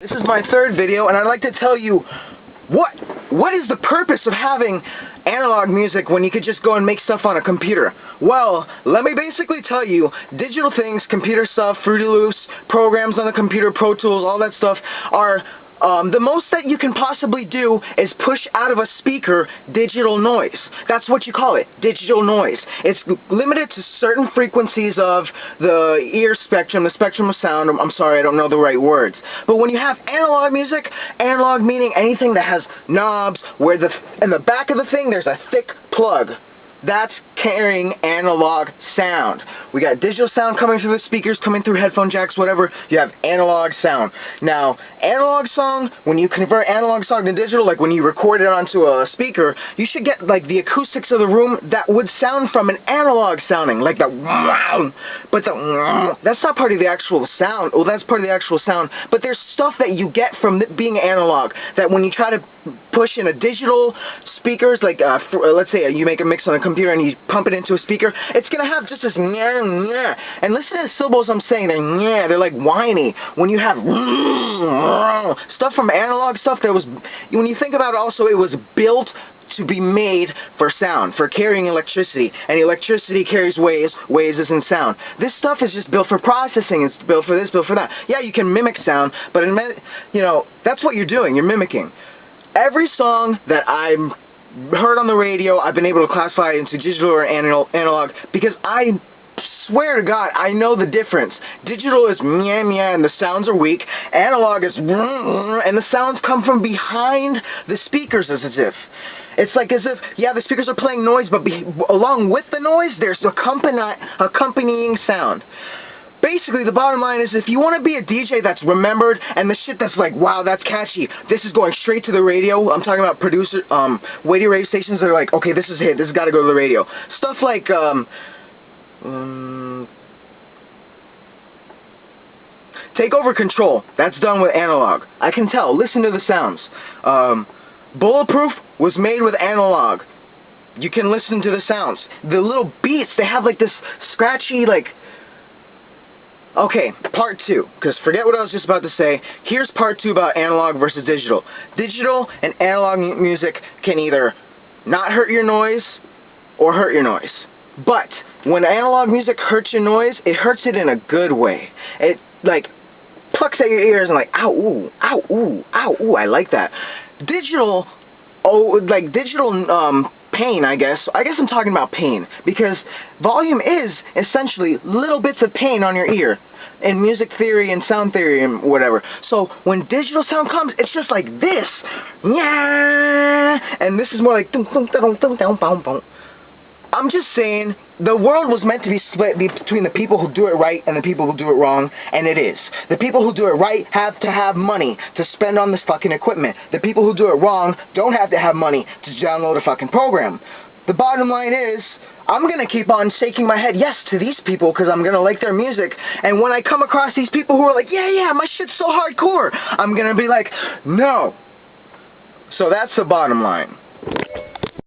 This is my third video, and I'd like to tell you what is the purpose of having analog music when you could just go and make stuff on a computer? Well, let me basically tell you, digital things, computer stuff, Fruity Loops, programs on the computer, Pro Tools, all that stuff are the most that you can possibly do is push out of a speaker digital noise. That's what you call it, digital noise. It's limited to certain frequencies of the ear spectrum, the spectrum of sound. I'm sorry, I don't know the right words. But when you have analog music, analog meaning anything that has knobs, where in the back of the thing there's a thick plug. That's carrying analog sound. We got digital sound coming through the speakers, coming through headphone jacks, whatever. You have analog sound. Now, analog sound, when you convert analog sound to digital, like when you record it onto a speaker, you should get like the acoustics of the room that would sound from an analog sounding, like the wow. But that's not part of the actual sound. Well, that's part of the actual sound. But there's stuff that you get from being analog that when you try to push in a digital speakers, like let's say you make a mix on a computer and you pump it into a speaker, it's gonna have just this nyah, nyah. And listen to the syllables I'm saying, they're nyah, they're like whiny. When you have stuff from analog stuff that was, when you think about it also, it was built to be made for sound, for carrying electricity, and electricity carries waves, waves is in sound. This stuff is just built for processing, it's built for this, built for that. Yeah, you can mimic sound, but you know, that's what you're doing, you're mimicking. Every song that I'm heard on the radio, I've been able to classify into digital or analog because I swear to God, I know the difference. Digital is meow meow and the sounds are weak. Analog is and the sounds come from behind the speakers as if. It's like as if, yeah, the speakers are playing noise, but along with the noise, there's accompanying sound. Basically, the bottom line is if you want to be a DJ that's remembered and the shit that's like, wow, that's catchy, this is going straight to the radio. I'm talking about producer, radio stations that are like, okay, this is a hit, this has got to go to the radio. Stuff like, Take Over Control. That's done with analog. I can tell. Listen to the sounds. Bulletproof was made with analog. You can listen to the sounds. The little beats, they have like this scratchy, like... Okay, part two, because forget what I was just about to say. Here's part two about analog versus digital. Digital and analog music can either not hurt your noise or hurt your noise. But when analog music hurts your noise, it hurts it in a good way. It, like, plucks at your ears and like, ow, ooh, ow, ooh, ow, ooh, I like that. Digital, pain, I guess I'm talking about pain, because volume is essentially little bits of pain on your ear in music theory and sound theory and whatever. So when digital sound comes, it's just like this, and this is more like I'm just saying, the world was meant to be split between the people who do it right and the people who do it wrong, and it is. The people who do it right have to have money to spend on this fucking equipment. The people who do it wrong don't have to have money to download a fucking program. The bottom line is, I'm going to keep on shaking my head yes to these people because I'm going to like their music, and when I come across these people who are like, yeah, my shit's so hardcore, I'm going to be like, no. So that's the bottom line.